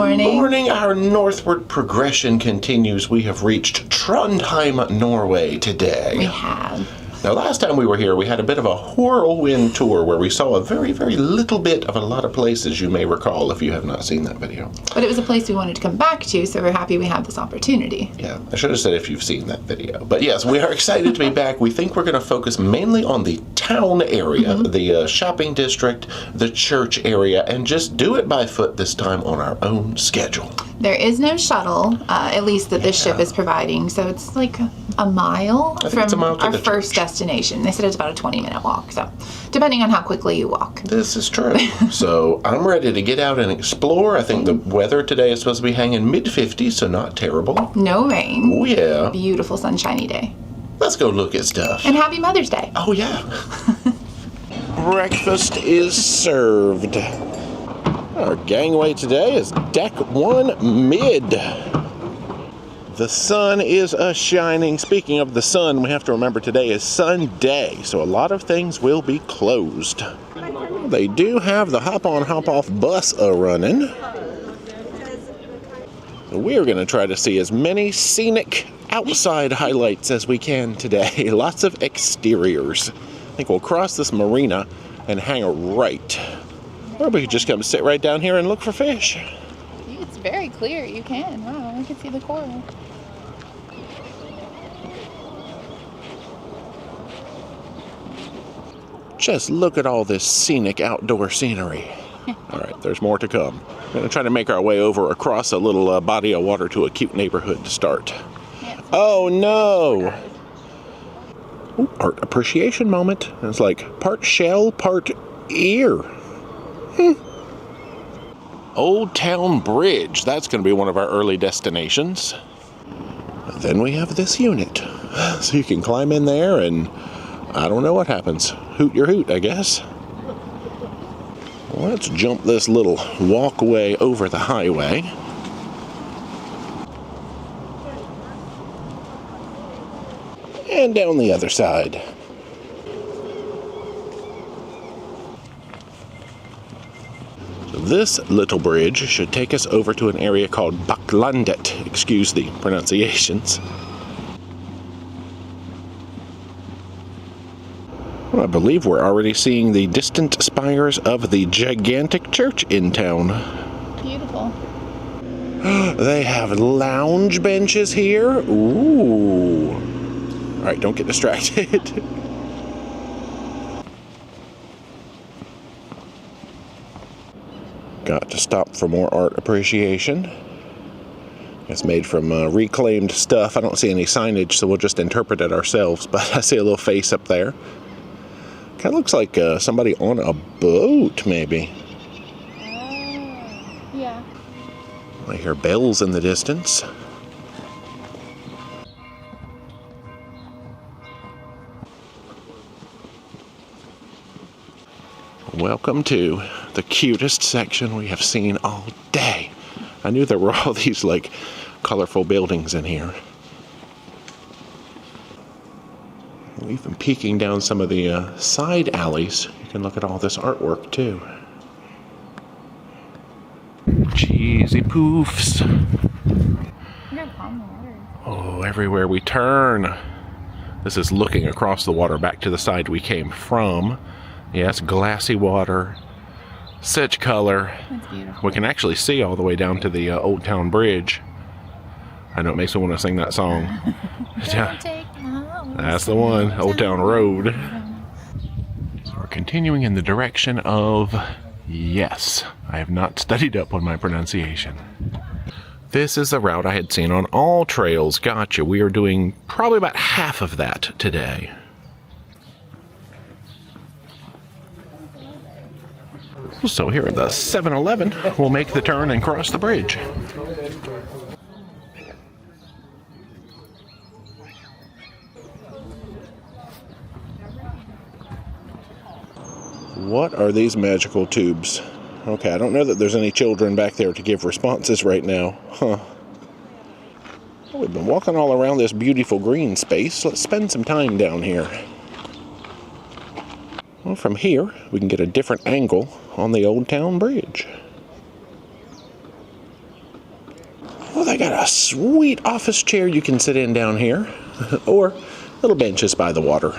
morning. Morning. Our northward progression continues. We have reached Trondheim, Norway today. We have. Now, last time we were here, we had a bit of a whirlwind tour where we saw a very, very little bit of a lot of places, you may recall, if you have not seen that video. But it was a place we wanted to come back to, so we're happy we have this opportunity. Yeah, I should have said if you've seen that video. But yes, we are excited to be back. We think we're going to focus mainly on the town area, the shopping district, the church area, and just do it by foot this time on our own schedule. There is no shuttle, at least that this ship is providing, so it's like a mile from our first destination. They said it's about a 20-minute walk, so depending on how quickly you walk. This is true. So I'm ready to get out and explore. I think the weather today is supposed to be hanging mid-50s, so not terrible. No rain. Oh, yeah. Beautiful sunshiny day. Let's go look at stuff. And happy Mother's Day. Oh, yeah. Breakfast is served. Our gangway today is Deck 1 Mid. The sun is a-shining. Speaking of the sun, we have to remember today is Sunday, so a lot of things will be closed. They do have the hop-on, hop-off bus a-running. We're going to try to see as many scenic outside highlights as we can today. Lots of exteriors. I think we'll cross this marina and hang a right. Or we could just come sit right down here and look for fish. It's very clear. You can. Wow, we can see the coral. Just look at all this scenic outdoor scenery. All right, there's more to come. We're going to try to make our way over across a little body of water to a cute neighborhood to start. Oh, no! Ooh, art appreciation moment. It's like part shell, part ear. Old Town Bridge. That's going to be one of our early destinations. And then we have this unit. So you can climb in there and I don't know what happens. Hoot your hoot, I guess. Let's jump this little walkway over the highway. And down the other side. So this little bridge should take us over to an area called Bakklandet. Excuse the pronunciations. Well, I believe we're already seeing the distant spires of the gigantic church in town. Beautiful. They have lounge benches here. Ooh. All right, don't get distracted. Got to stop for more art appreciation. It's made from reclaimed stuff. I don't see any signage, so we'll just interpret it ourselves. But I see a little face up there. Kind of looks like somebody on a boat, maybe. Yeah. I hear bells in the distance. Welcome to the cutest section we have seen all day. I knew there were all these like colorful buildings in here. We've been peeking down some of the side alleys. You can look at all this artwork too. Cheesy poofs. Oh, everywhere we turn. This is looking across the water back to the side we came from. Yes, glassy water. Such color. That's beautiful. We can actually see all the way down to the Old Town Bridge. I know it makes me want to sing that song. That's the one, Old Town Road. So we're continuing in the direction of, yes, I have not studied up on my pronunciation. This is the route I had seen on AllTrails. Gotcha. We are doing probably about half of that today. So here at the 7-Eleven, we'll make the turn and cross the bridge. What are these magical tubes? Okay, I don't know that there's any children back there to give responses right now. Huh. Well, we've been walking all around this beautiful green space. Let's spend some time down here. Well, from here, we can get a different angle on the Old Town Bridge. Oh, they got a sweet office chair you can sit in down here. Or little benches by the water.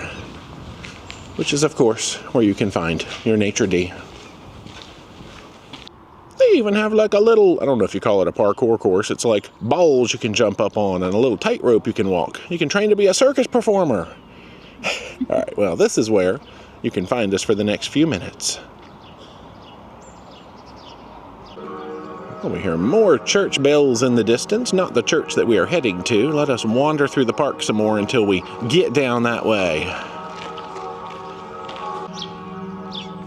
Which is, of course, where you can find your nature D. They even have like a little, I don't know if you call it a parkour course. It's like balls you can jump up on and a little tightrope you can walk. You can train to be a circus performer. All right, well, this is where you can find us for the next few minutes. Well, we hear more church bells in the distance, not the church that we are heading to. Let us wander through the park some more until we get down that way.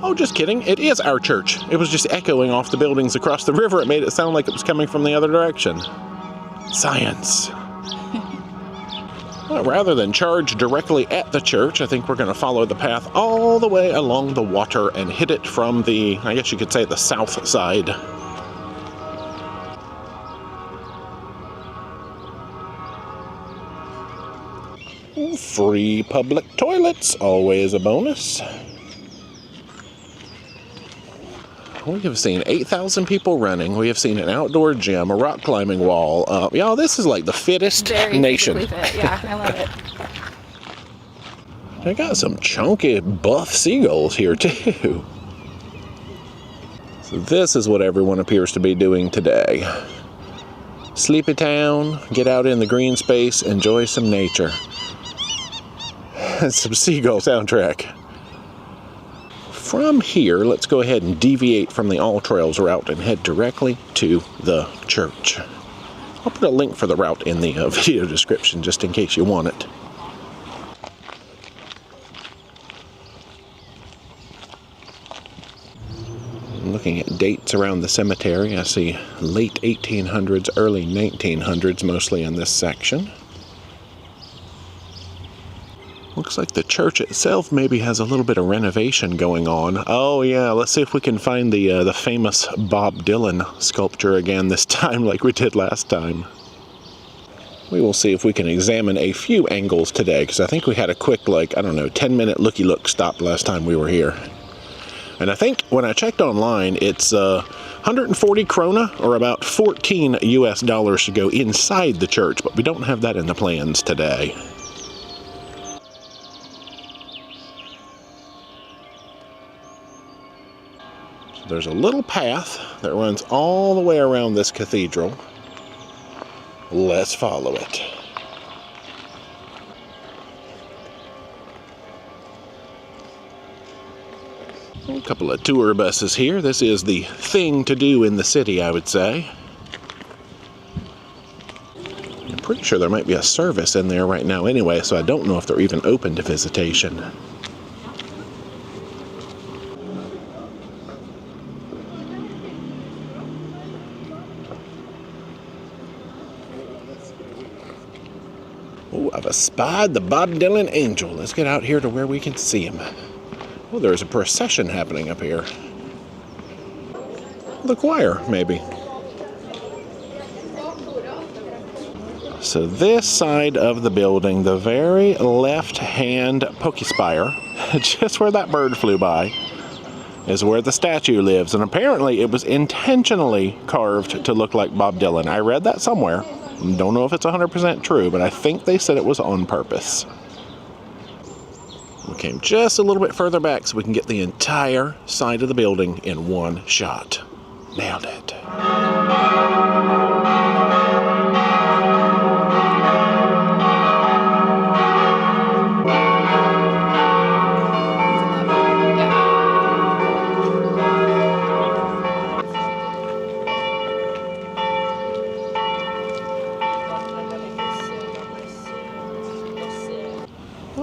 Oh, just kidding. It is our church. It was just echoing off the buildings across the river. It made it sound like it was coming from the other direction. Science. Well, rather than charge directly at the church, I think we're going to follow the path all the way along the water and hit it from the, I guess you could say, the south side. Free public toilets, always a bonus. We have seen 8,000 people running. We have seen an outdoor gym, a rock climbing wall. Y'all, this is like the fittest nation. Fit. Yeah, I love it. They got some chunky buff seagulls here too. So this is what everyone appears to be doing today. Sleepy town, get out in the green space, enjoy some nature. Some seagull soundtrack. From here, let's go ahead and deviate from the AllTrails route and head directly to the church. I'll put a link for the route in the video description just in case you want it. Looking at dates around the cemetery, I see late 1800s, early 1900s mostly in this section. Looks like the church itself maybe has a little bit of renovation going on. Oh yeah, let's see if we can find the famous Bob Dylan sculpture again this time like we did last time. We will see if we can examine a few angles today, because I think we had a quick, like, I don't know, 10-minute looky-look stop last time we were here. And I think when I checked online, it's 140 krona, or about 14 US dollars to go inside the church, but we don't have that in the plans today. There's a little path that runs all the way around this cathedral. Let's follow it. A couple of tour buses here. This is the thing to do in the city, I would say. I'm pretty sure there might be a service in there right now anyway, so I don't know if they're even open to visitation. Oh, I've spied the Bob Dylan angel. Let's get out here to where we can see him. Oh, there's a procession happening up here. The choir, maybe. So this side of the building, the very left-hand pokespire, just where that bird flew by, is where the statue lives. And apparently it was intentionally carved to look like Bob Dylan. I read that somewhere. Don't know if it's 100% true, but I think they said it was on purpose. We came just a little bit further back so we can get the entire side of the building in one shot. Nailed it.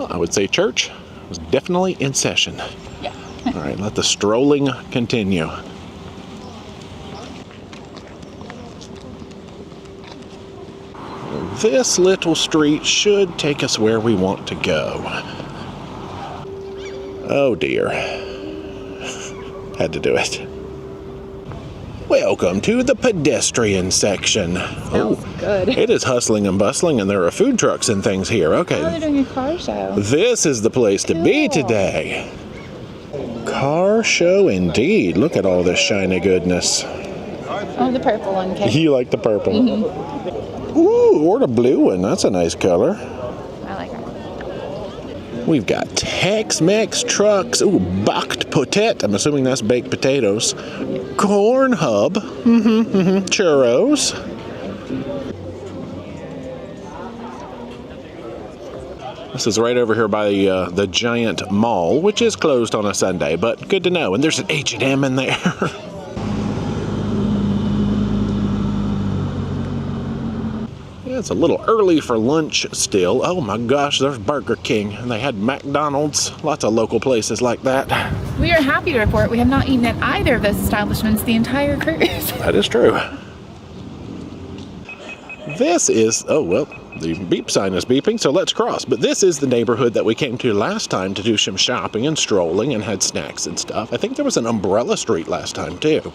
I would say church was definitely in session. Yeah. All right, let the strolling continue. This little street should take us where we want to go. Oh dear. Had to do it. Welcome to the pedestrian section. Smells good. It is hustling and bustling, and there are food trucks and things here. Okay. Oh, they're doing a car show. This is the place to be today. Car show indeed. Look at all this shiny goodness. Oh, the purple one, okay. You like the purple? Mm-hmm. Ooh, or the blue one. That's a nice color. I like that. We've got Tex-Mex trucks. Ooh, baked potet. I'm assuming that's baked potatoes. Corn hub. Churros. This is right over here by the giant mall, which is closed on a Sunday, but good to know. And there's an H&M in there. Yeah, it's a little early for lunch still. Oh my gosh, there's Burger King, and they had McDonald's. Lots of local places like that. We are happy to report we have not eaten at either of those establishments the entire cruise. That is true. This is, oh well, the beep sign is beeping, so let's cross. But this is the neighborhood that we came to last time to do some shopping and strolling and had snacks and stuff. I think there was an umbrella street last time too.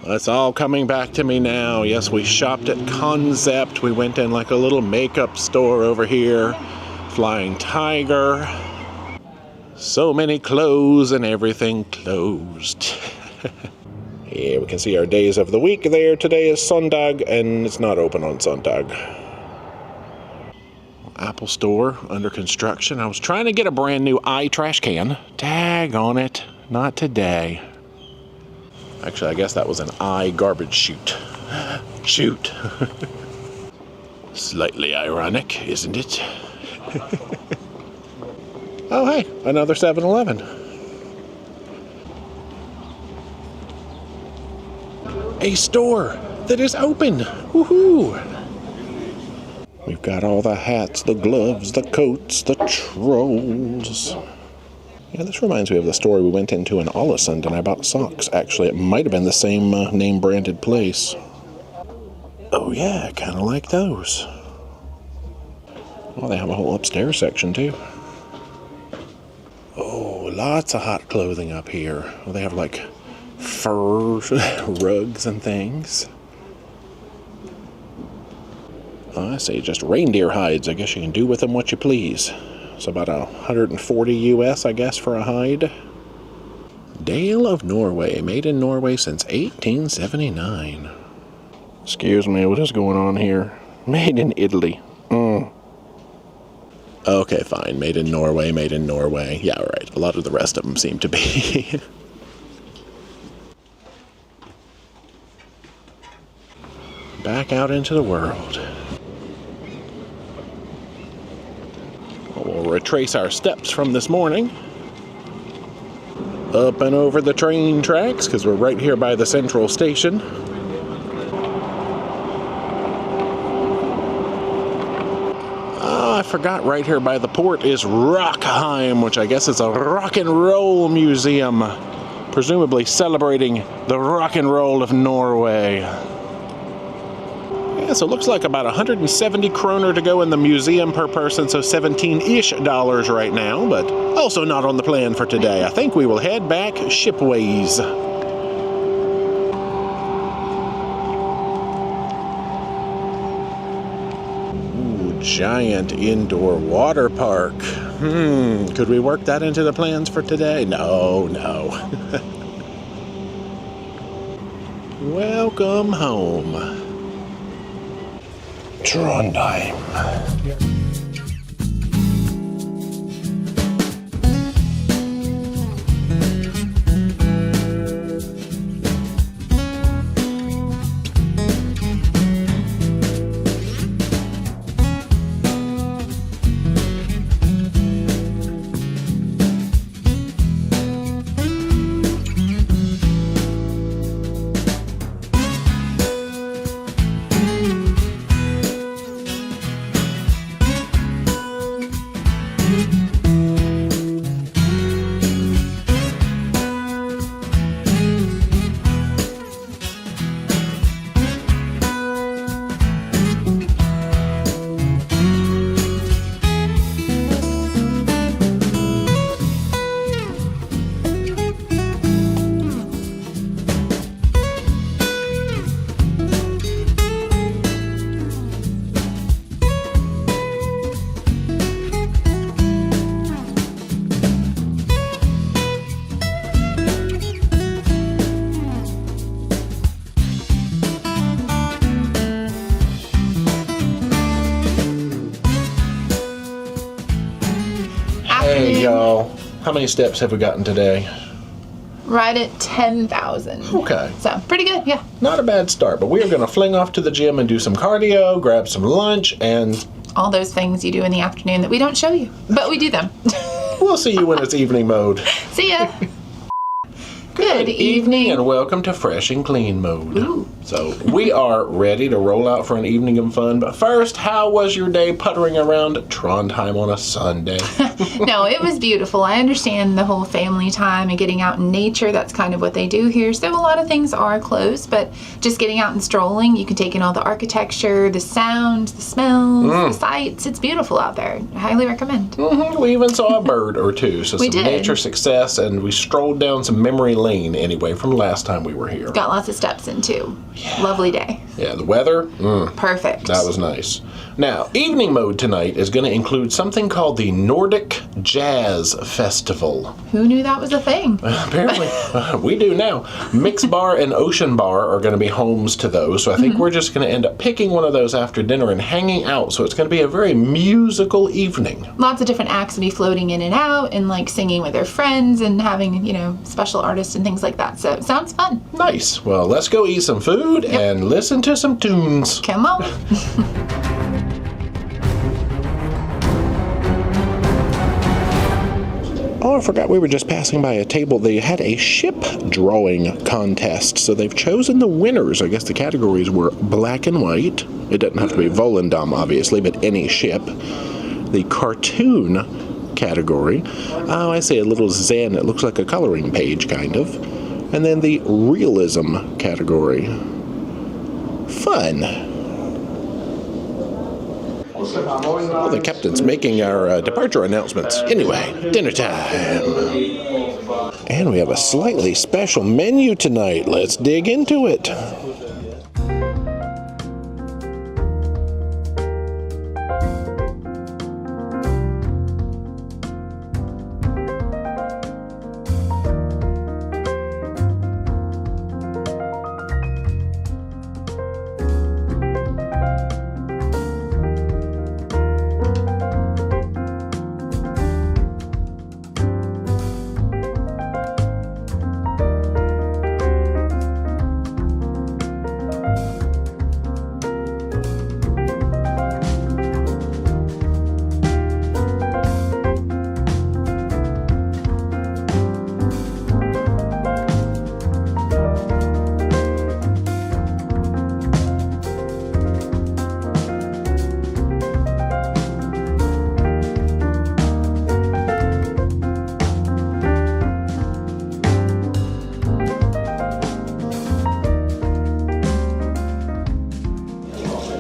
It's all coming back to me now. Yes, we shopped at Concept. We went in like a little makeup store over here. Flying Tiger. So many clothes and everything closed. Yeah, we can see our days of the week there. Today is Sonntag, and it's not open on Sonntag. Apple store under construction. I was trying to get a brand new trash can. Tag on it. Not today. Actually, I guess that was an garbage chute. Shoot. Slightly ironic, isn't it? Oh, hey, another 7-Eleven. A store that is open. Woohoo! We've got all the hats, the gloves, the coats, the trolls. Yeah, this reminds me of the store we went into in Ålesund and I bought socks. Actually, it might have been the same name-branded place. Oh yeah, kind of like those. Oh, they have a whole upstairs section too. Oh, lots of hot clothing up here. Well, they have like fur rugs and things. Oh, I see, just reindeer hides. I guess you can do with them what you please. It's about 140 US, I guess, for a hide. Dale of Norway, made in Norway since 1879. Excuse me, what is going on here? Made in Italy. Okay, fine. Made in Norway, made in Norway. Yeah, right. A lot of the rest of them seem to be. Back out into the world. We'll retrace our steps from this morning. Up and over the train tracks, because we're right here by the central station. Oh, I forgot, right here by the port is Rockheim, which I guess is a rock and roll museum, presumably celebrating the rock and roll of Norway. Yeah, so it looks like about 170 kroner to go in the museum per person, so $17-ish right now, but also not on the plan for today. I think we will head back shipways. Ooh, giant indoor water park. Could we work that into the plans for today? No. Welcome home. Trondheim. y'all. How many steps have we gotten today? Right at 10,000. Okay. So, pretty good, yeah. Not a bad start, but we are going to fling off to the gym and do some cardio, grab some lunch, and... all those things you do in the afternoon that we don't show you, but we do them. We'll see you when it's evening mode. See ya. Good evening and welcome to Fresh and Clean mode. Ooh. So we are ready to roll out for an evening of fun, but first, how was your day puttering around Trondheim on a Sunday? No, it was beautiful. I understand the whole family time and getting out in nature. That's kind of what they do here. So a lot of things are closed, but just getting out and strolling, you can take in all the architecture, the sounds, the smells, the sights. It's beautiful out there. I highly recommend. Mm-hmm. We even saw a bird or two, so we some did. nature success, and we strolled down some memory lane anyway from last time we were here. Got lots of steps in too. Yeah. Lovely day. Yeah, the weather, perfect. That was nice. Now, evening mode tonight is going to include something called the Nordic Jazz Festival. Who knew that was a thing? Apparently, we do now. Mix Bar and Ocean Bar are going to be homes to those, so I think we're just going to end up picking one of those after dinner and hanging out, so it's going to be a very musical evening. Lots of different acts will be floating in and out and like singing with their friends and having, special artists and things like that. So it sounds fun. Nice. Well, let's go eat some food and listen to some tunes. Come on. Oh, I forgot we were just passing by a table. They had a ship drawing contest, so they've chosen the winners. I guess the categories were black and white. It doesn't have to be Volendam, obviously, but any ship. The cartoon category. Oh, I see a little Zen. It looks like a coloring page, kind of. And then the realism category. Fun. Well, the captain's making our departure announcements. Anyway, dinner time. And we have a slightly special menu tonight. Let's dig into it.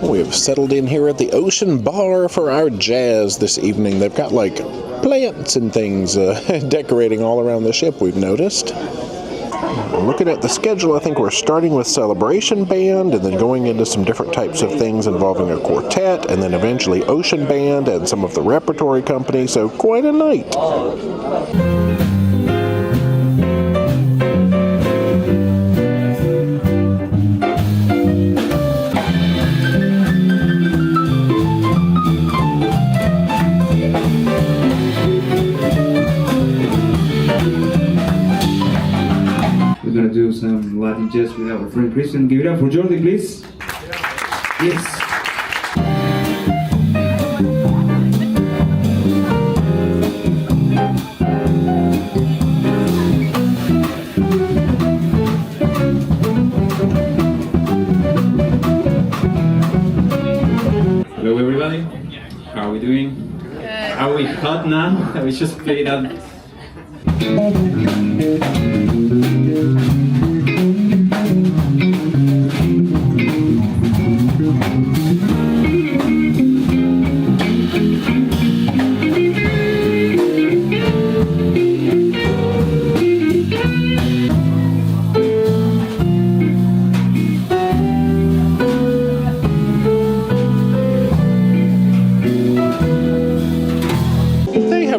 We have settled in here at the Ocean Bar for our jazz this evening. They've got like plants and things decorating all around the ship, we've noticed. Looking at the schedule, I think we're starting with Celebration Band and then going into some different types of things involving a quartet and then eventually Ocean Band and some of the repertory company, so quite a night. We're gonna do some Latin jazz with our friend Christian. Give it up for Jordi, please. Yes. Hello everybody. How are we doing? Good. Are we hot now? We just played out.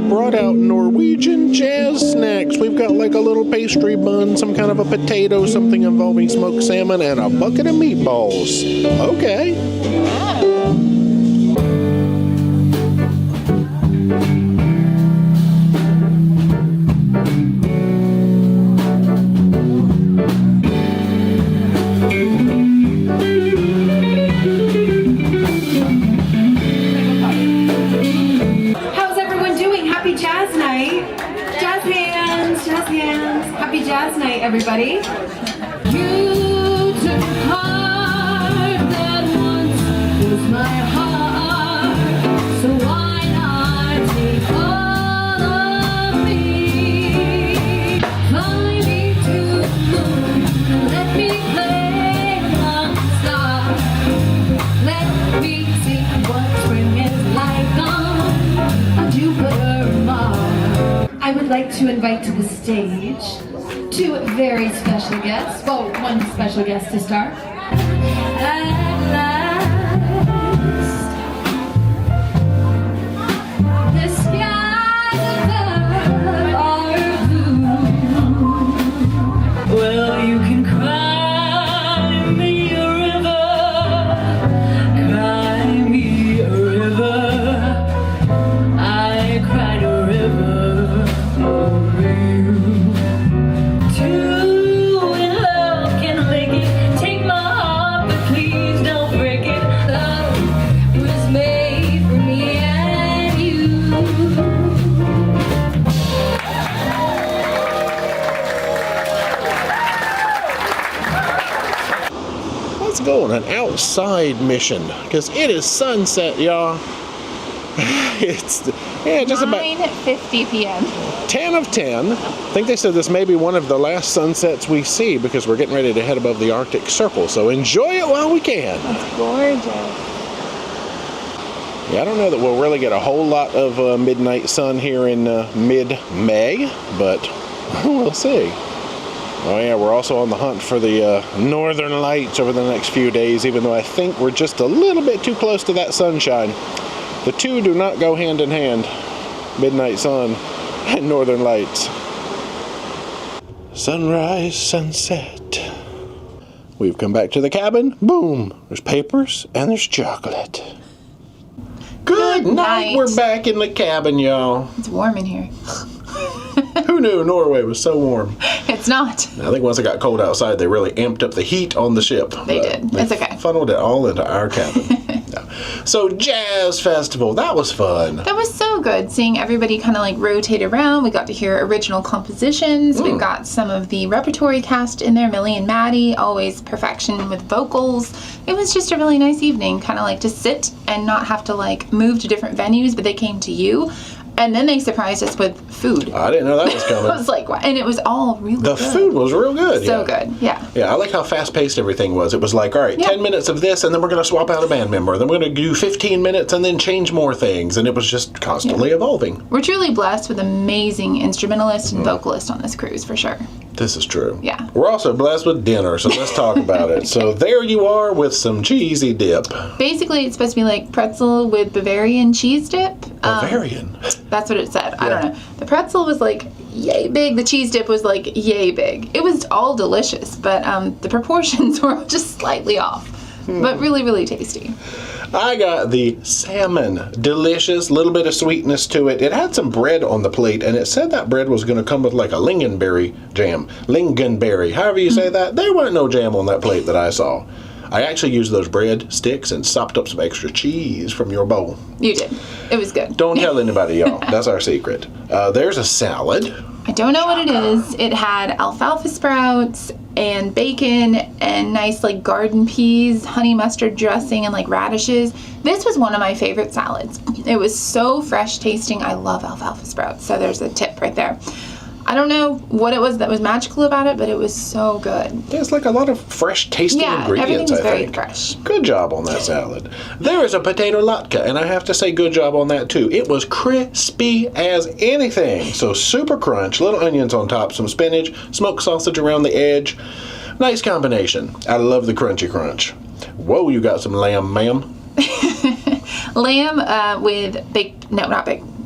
Brought out Norwegian jazz snacks. We've got like a little pastry bun, some kind of a potato, something involving smoked salmon, and a bucket of meatballs. Okay. jazz night, everybody. You took a heart that once was my heart, so why not take all of me? Fly me to the moon and let me play among the stars. Let me see what spring is like on Jupiter and Mars. I would like to invite to the stage two very special guests. Well, one special guest to start. At last, the skies above are blue. Well, you can cry me a river, cry me a river. I cried a river over you. Two in love can make it. Take my heart, but please don't break it. Love was made for me and you. Let's go on an outside mission because it is sunset, y'all. It's just about 9:50 p.m. 10 of 10. I think they said this may be one of the last sunsets we see because we're getting ready to head above the Arctic Circle. So enjoy it while we can. It's gorgeous. Yeah, I don't know that we'll really get a whole lot of midnight sun here in mid-May, but we'll see. Oh yeah, we're also on the hunt for the northern lights over the next few days, even though I think we're just a little bit too close to that sunshine. The two do not go hand in hand, midnight sun and northern lights. Sunrise, sunset. We've come back to the cabin. Boom, there's papers and there's chocolate. Good night. We're back in the cabin, y'all. It's warm in here. Who knew Norway was so warm? It's not. I think once it got cold outside, they really amped up the heat on the ship. They did. It's okay. Funneled it all into our cabin. Yeah. So, Jazz Festival, that was fun. That was so good, seeing everybody kind of like rotate around. We got to hear original compositions. We've got some of the repertory cast in there. Millie and Maddie, always perfection with vocals. It was just a really nice evening, kind of like to sit and not have to like move to different venues, but they came to you. And then they surprised us with food. I didn't know that was coming. I was like, what? And it was all really good. The food was real good. So good, yeah. Yeah, I like how fast-paced everything was. It was like, all right, 10 minutes of this, and then we're going to swap out a band member. Then we're going to do 15 minutes and then change more things. And it was just constantly evolving. We're truly blessed with amazing instrumentalists and vocalists on this cruise, for sure. This is true. Yeah. We're also blessed with dinner, so let's talk about it. So there you are with some cheesy dip. Basically, it's supposed to be like pretzel with Bavarian cheese dip. Bavarian? That's what it said. I don't know. The pretzel was like yay big. The cheese dip was like yay big. It was all delicious, but the proportions were just slightly off. But really, really tasty. I got the salmon. Delicious, little bit of sweetness to it. It had some bread on the plate, and it said that bread was going to come with like a lingonberry jam. Lingonberry, however you say that. There wasn't no jam on that plate that I saw. I actually used those bread sticks and sopped up some extra cheese from your bowl. You did. It was good. Don't tell anybody, y'all. That's our secret. There's a salad. I don't know what it is. It had alfalfa sprouts and bacon and nice like garden peas, honey mustard dressing, and like radishes. This was one of my favorite salads. It was so fresh tasting. I love alfalfa sprouts, so there's a tip right there. I don't know what it was that was magical about it, but it was so good. Yeah, it's like a lot of fresh tasting ingredients, everything's I very think. fresh. Good job on that salad. There is a potato latke, and I have to say good job on that too. It was crispy as anything. So super crunch, little onions on top, some spinach, smoked sausage around the edge. Nice combination. I love the crunchy crunch. Whoa, you got some lamb, ma'am. Lamb with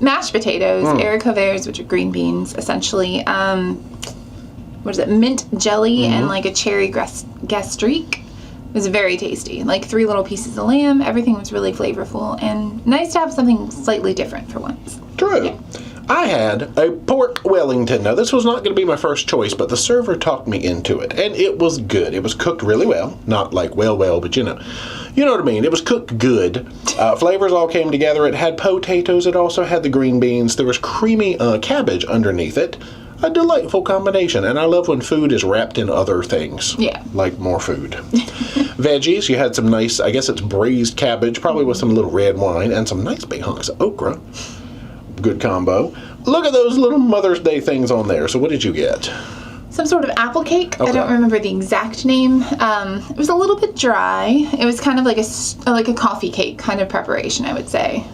mashed potatoes, haricots, which are green beans, essentially. What is it? Mint jelly and like a cherry gastrique. It was very tasty. Like 3 little pieces of lamb. Everything was really flavorful and nice to have something slightly different for once. True. Yeah. I had a pork Wellington. Now, this was not going to be my first choice, but the server talked me into it, and it was good. It was cooked really well. Not like well, but you know what I mean. It was cooked good. Flavors all came together. It had potatoes. It also had the green beans. There was creamy cabbage underneath it. a delightful combination. And I love when food is wrapped in other things. Yeah. Like more food. Veggies, you had some nice, I guess it's braised cabbage, probably with some little red wine, and some nice big hunks of okra. Good combo. Look at those little Mother's Day things on there. So what did you get? Some sort of apple cake. Okay. I don't remember the exact name. It was a little bit dry. It was kind of like a coffee cake kind of preparation, I would say.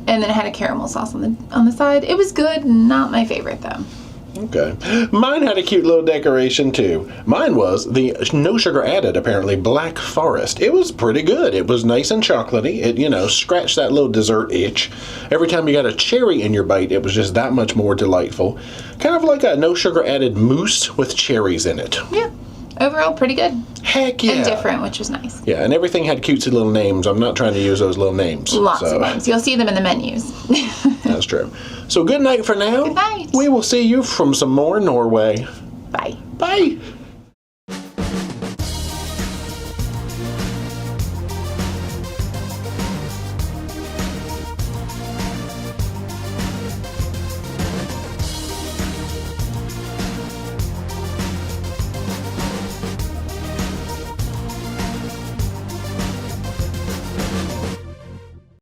And then it had a caramel sauce on the side. It was good. Not my favorite though. Okay. Mine had a cute little decoration too. Mine was the no sugar added, apparently, Black Forest. It was pretty good. It was nice and chocolatey. It, you know, scratched that little dessert itch. Every time you got a cherry in your bite, it was just that much more delightful. Kind of like a no sugar added mousse with cherries in it. Yeah. Overall, pretty good. Heck yeah. And different, which was nice. Yeah, and everything had cutesy little names. I'm not trying to use those little names. Lots of names. You'll see them in the menus. That's true. So good night for now. Good night. We will see you from some more Norway. Bye. Bye.